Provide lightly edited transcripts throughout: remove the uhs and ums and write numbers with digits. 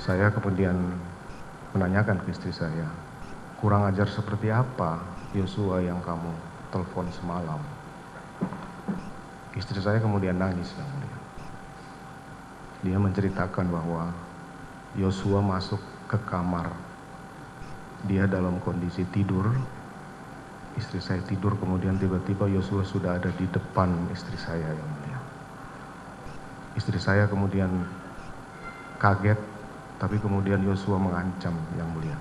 Saya kemudian menanyakan ke istri saya, kurang ajar seperti apa Yosua yang kamu telepon semalam? Istri saya kemudian nangis yang mulia. Dia menceritakan bahwa Yosua masuk ke kamar. Dia dalam kondisi tidur. Istri saya tidur, kemudian tiba-tiba Yosua sudah ada di depan istri saya yang mulia. Istri saya kemudian kaget, tapi kemudian Yosua mengancam yang mulia.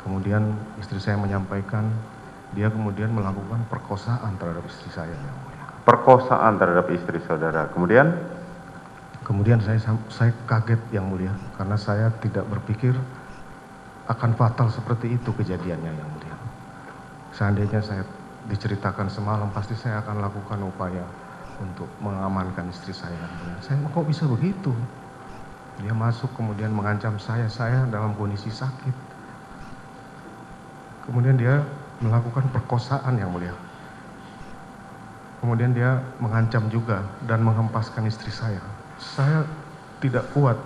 Kemudian istri saya menyampaikan dia kemudian melakukan perkosaan terhadap istri saya yang mulia. Perkosaan terhadap istri saudara. Kemudian saya kaget yang mulia, karena saya tidak berpikir akan fatal seperti itu kejadiannya yang mulia. Seandainya saya diceritakan semalam, pasti saya akan lakukan upaya untuk mengamankan istri saya yang mulia. Saya kok bisa begitu? Dia masuk kemudian mengancam saya dalam kondisi sakit. Kemudian dia melakukan perkosaan yang mulia. Kemudian dia mengancam juga dan menghempaskan istri saya. Saya tidak kuat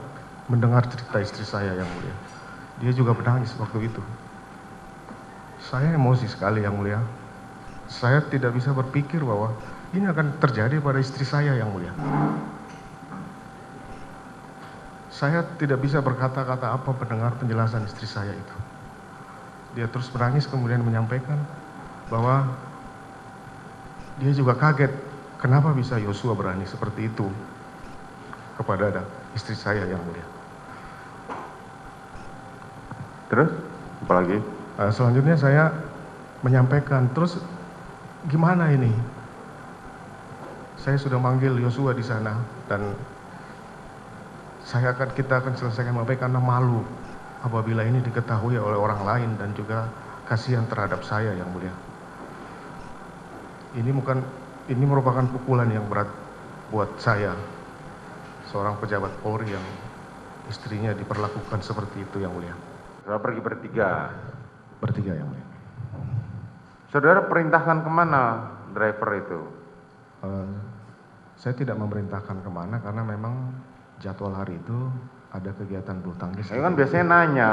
mendengar cerita istri saya yang mulia. Dia juga menangis waktu itu. Saya emosi sekali yang mulia. Saya tidak bisa berpikir bahwa ini akan terjadi pada istri saya yang mulia. Saya tidak bisa berkata-kata apa mendengar penjelasan istri saya itu. Dia terus menangis kemudian menyampaikan bahwa dia juga kaget kenapa bisa Yosua berani seperti itu kepada istri saya yang mulia. terus apalagi? Selanjutnya saya menyampaikan, terus gimana ini? Saya sudah manggil Yosua di sana dan kita akan selesaikan karena malu apabila ini diketahui oleh orang lain dan juga kasihan terhadap saya yang mulia. Ini merupakan pukulan yang berat buat saya, seorang pejabat Polri yang istrinya diperlakukan seperti itu yang mulia. Saudara pergi bertiga. Bertiga yang mulia. Saudara perintahkan kemana driver itu? Saya tidak memerintahkan kemana karena memang jadwal hari itu ada kegiatan bulu tangkis. Saya kan biasanya nanya,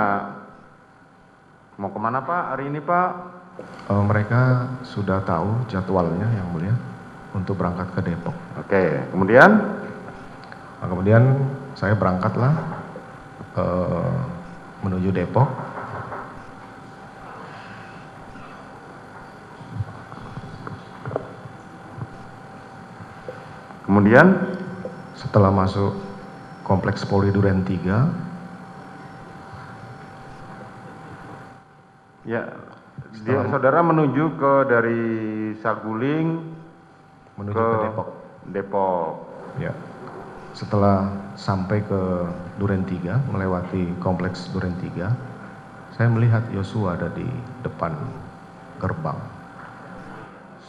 mau kemana Pak hari ini Pak? Mereka sudah tahu jadwalnya yang mulia untuk berangkat ke Depok. Oke, kemudian? Kemudian saya berangkatlah menuju Depok. Kemudian? Setelah masuk Kompleks Polri Duren 3. Ya, saudara menuju dari Saguling menuju ke Depok. Ya. Setelah sampai ke Duren 3, melewati Kompleks Duren 3, saya melihat Yosua ada di depan gerbang.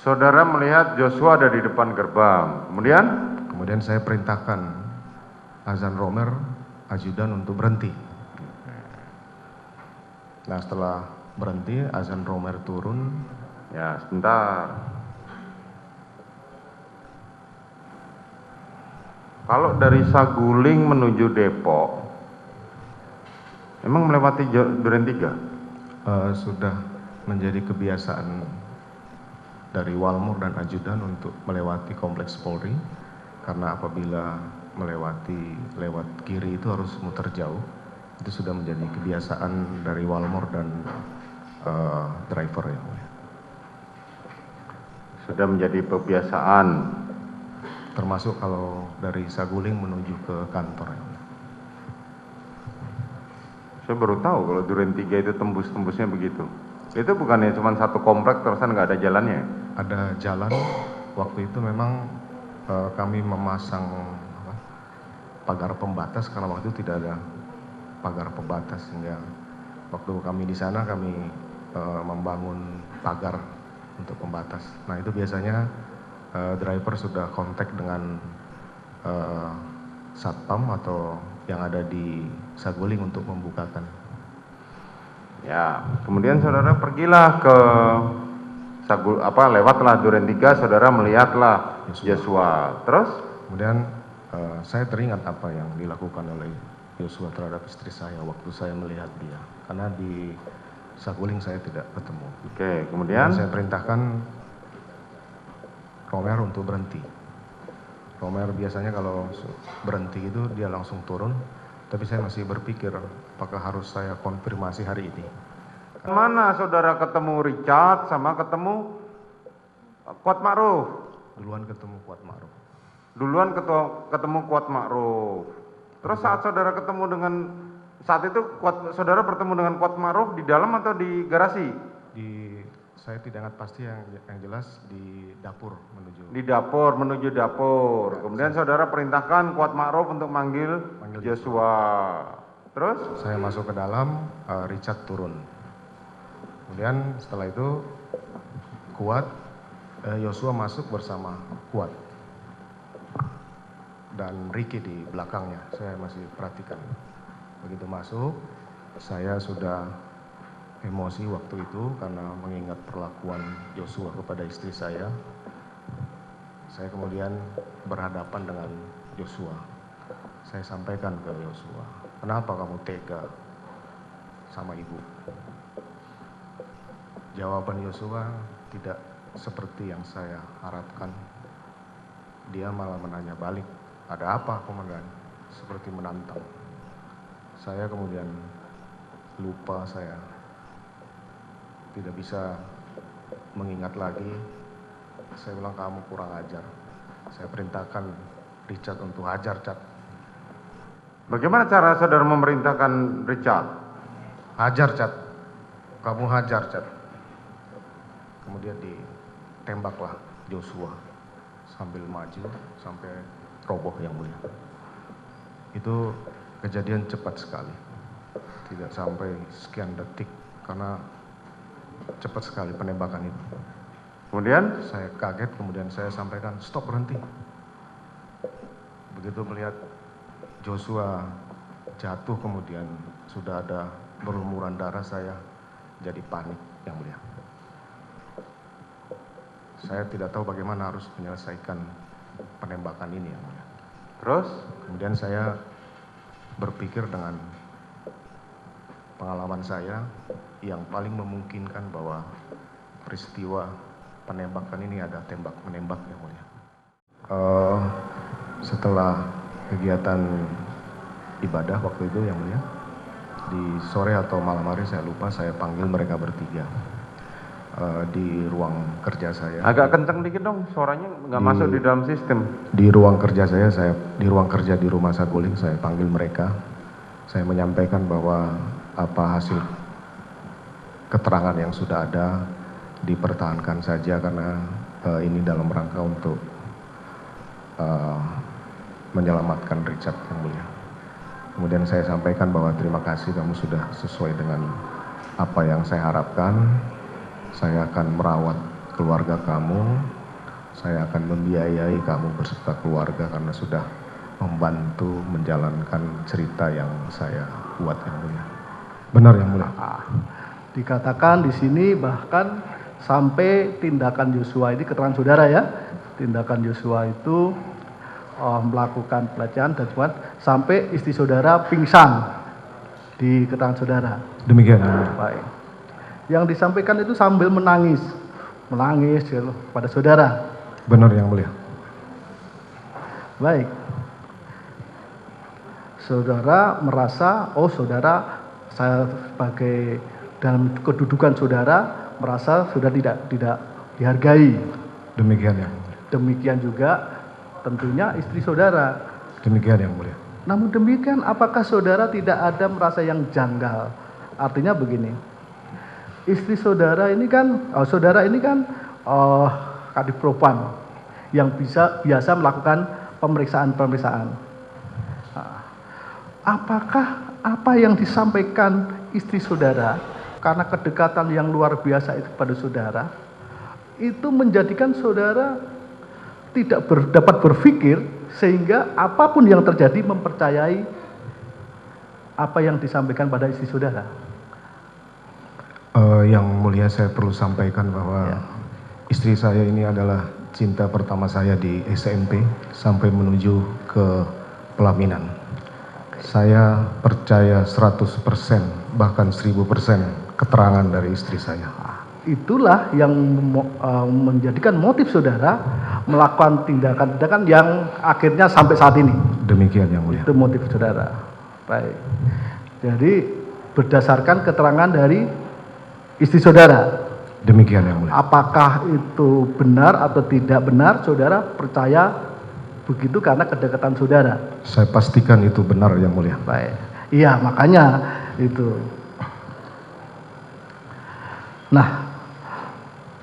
Saudara melihat Joshua ada di depan gerbang. Kemudian? Kemudian saya perintahkan Azan Romer, ajudan, untuk berhenti. Nah, setelah berhenti, Azan Romer turun. Ya, sebentar. Kalau dari Saguling menuju Depok, emang melewati Duren 3? Sudah menjadi kebiasaan dari Walmor dan ajudan untuk melewati Kompleks Polri, karena apabila lewat kiri itu harus muter jauh. Itu sudah menjadi kebiasaan dari Walmor dan driver yang mulia. Sudah menjadi kebiasaan. Termasuk kalau dari Saguling menuju ke kantor yang mulia. Saya baru tahu kalau Duren 3 itu tembus-tembusnya begitu. Itu bukannya cuma satu komplek terusan nggak ada jalannya? Ada jalan. Waktu itu memang kami memasang pagar pembatas karena waktu itu tidak ada pagar pembatas, sehingga waktu kami di sana kami membangun pagar untuk pembatas. Nah, itu biasanya driver sudah kontak dengan satpam atau yang ada di Saguling untuk membukakan. Ya, kemudian saudara pergilah ke lewatlah Duren 3, saudara melihatlah Joshua. Terus? Kemudian saya teringat apa yang dilakukan oleh Yosua terhadap istri saya waktu saya melihat dia. Karena di Saguling saya tidak ketemu. Oke, Dan kemudian saya perintahkan Romer untuk berhenti. Romer biasanya kalau berhenti itu dia langsung turun, tapi saya masih berpikir apakah harus saya konfirmasi hari ini. mana saudara ketemu Richard sama ketemu Kuat Ma'ruf? Duluan ketemu Kuat Ma'ruf. Duluan ketemu Kuat Ma'ruf. Terus saat saudara ketemu dengan saat itu saudara bertemu dengan Kuat Ma'ruf di dalam atau di garasi? Saya tidak ingat pasti, yang jelas di dapur menuju. Di dapur, menuju dapur. Kemudian saudara perintahkan Kuat Ma'ruf untuk manggil Joshua. Terus? Saya masuk ke dalam, Richard turun. Kemudian setelah itu Yosua masuk bersama Kuat. Dan Ricky di belakangnya, saya masih perhatikan. Begitu masuk, saya sudah emosi waktu itu karena mengingat perlakuan Yosua kepada istri saya. Saya kemudian berhadapan dengan Yosua. Saya sampaikan ke Yosua, kenapa kamu tega sama ibu? Jawaban Yosua tidak seperti yang saya harapkan. Dia malah menanya balik, ada apa komandan? Seperti menantang. Saya kemudian lupa, saya tidak bisa mengingat lagi. Saya bilang kamu kurang ajar. Saya perintahkan Richard untuk hajar, Cat. Bagaimana cara saudara memerintahkan Richard? Hajar, Cat. Kamu hajar, Cat. Kemudian ditembaklah Joshua sambil maju sampai roboh yang mulia. Itu kejadian cepat sekali. Tidak sampai sekian detik karena cepat sekali penembakan itu. Kemudian Saya kaget, kemudian saya sampaikan stop, berhenti. Begitu melihat Joshua jatuh kemudian sudah ada berlumuran darah, saya jadi panik yang mulia. Saya tidak tahu bagaimana harus menyelesaikan penembakan ini yang mulia. terus Kemudian saya berpikir dengan pengalaman saya yang paling memungkinkan bahwa peristiwa penembakan ini ada tembak menembak yang mulia. Setelah kegiatan ibadah waktu itu yang mulia, di sore atau malam hari saya lupa, saya panggil mereka bertiga di ruang kerja saya. agak kencang dikit dong, suaranya nggak masuk di dalam sistem. Di ruang kerja saya di ruang kerja di rumah Saguling, saya panggil mereka. Saya menyampaikan bahwa apa hasil keterangan yang sudah ada dipertahankan saja karena ini dalam rangka untuk menyelamatkan Richard yang mulia. Kemudian saya sampaikan bahwa terima kasih kamu sudah sesuai dengan apa yang saya harapkan. Saya akan merawat keluarga kamu, saya akan membiayai kamu beserta keluarga karena sudah membantu menjalankan cerita yang saya buat yang mulia. Benar yang mulia. Dikatakan di sini bahkan sampai tindakan Joshua ini, keterangan saudara ya, tindakan Joshua itu melakukan pelecehan dan sebagainya sampai istri saudara pingsan di keterangan saudara. Demikian. Baik. Yang disampaikan itu sambil menangis pada saudara. Benar yang mulia. Baik. Saudara merasa, saudara, saya sebagai dalam kedudukan saudara merasa sudah tidak dihargai. Demikian yang mulia. Demikian juga tentunya istri saudara. Demikian yang mulia. Namun demikian, apakah saudara tidak ada merasa yang janggal? Artinya begini, istri saudara ini kan, Kadif Propam yang biasa melakukan pemeriksaan. Apakah apa yang disampaikan istri saudara karena kedekatan yang luar biasa itu pada saudara itu menjadikan saudara tidak dapat berpikir sehingga apapun yang terjadi mempercayai apa yang disampaikan pada istri saudara? Yang mulia, saya perlu sampaikan bahwa istri saya ini adalah cinta pertama saya di SMP sampai menuju ke pelaminan. Saya percaya 100%, bahkan 1000% keterangan dari istri saya. Itulah yang menjadikan motif saudara melakukan tindakan-tindakan yang akhirnya sampai saat ini. Demikian yang mulia. Itu motif saudara. Baik. Jadi berdasarkan keterangan dari istri saudara. Demikian yang mulia. Apakah itu benar atau tidak benar, saudara percaya begitu karena kedekatan saudara. Saya pastikan itu benar yang mulia. Baik. Iya, makanya itu. Nah,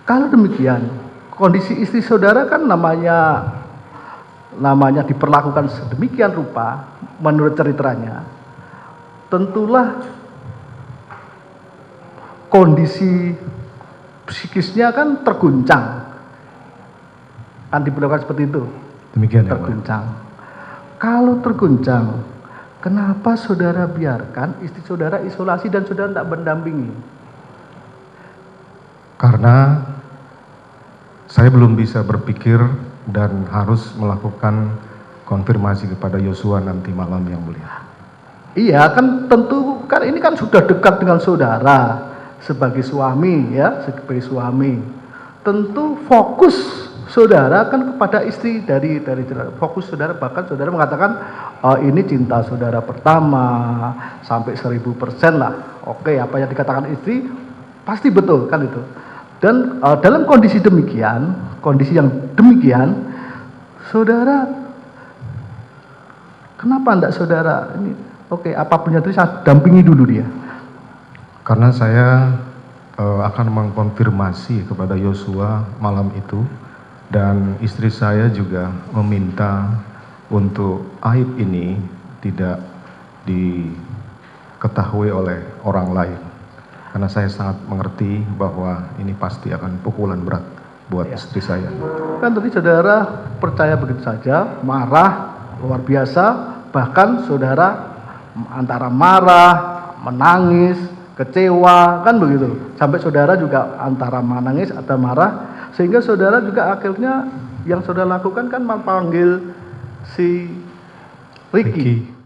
kalau demikian, kondisi istri saudara kan namanya diperlakukan sedemikian rupa menurut ceritanya. Tentulah kondisi psikisnya kan terguncang. Kan diperlakukan seperti itu. Demikian yang mulia. Terguncang. Kalau terguncang, kenapa saudara biarkan istri saudara isolasi dan saudara tidak mendampingi? Karena saya belum bisa berpikir dan harus melakukan konfirmasi kepada Yosua nanti malam yang mulia. Iya, kan tentu kan ini kan sudah dekat dengan saudara sebagai suami ya, sebagai suami. Tentu fokus saudara kan kepada istri dari saudara. Fokus saudara, bahkan saudara mengatakan ini cinta saudara pertama sampai 1000% lah. Oke, apa yang dikatakan istri pasti betul kan itu. Dan dalam kondisi demikian, kondisi yang demikian, saudara kenapa enggak saudara ini oke, apapun yang terjadi saya dampingi dulu dia. Karena saya akan mengkonfirmasi kepada Yosua malam itu, dan istri saya juga meminta untuk aib ini tidak diketahui oleh orang lain. Karena saya sangat mengerti bahwa ini pasti akan pukulan berat buat istri saya. Kan tadi saudara percaya begitu saja, marah luar biasa, bahkan saudara antara marah, menangis, kecewa, kan begitu. Sampai saudara juga antara menangis atau marah, sehingga saudara juga akhirnya yang saudara lakukan kan memanggil si Ricky.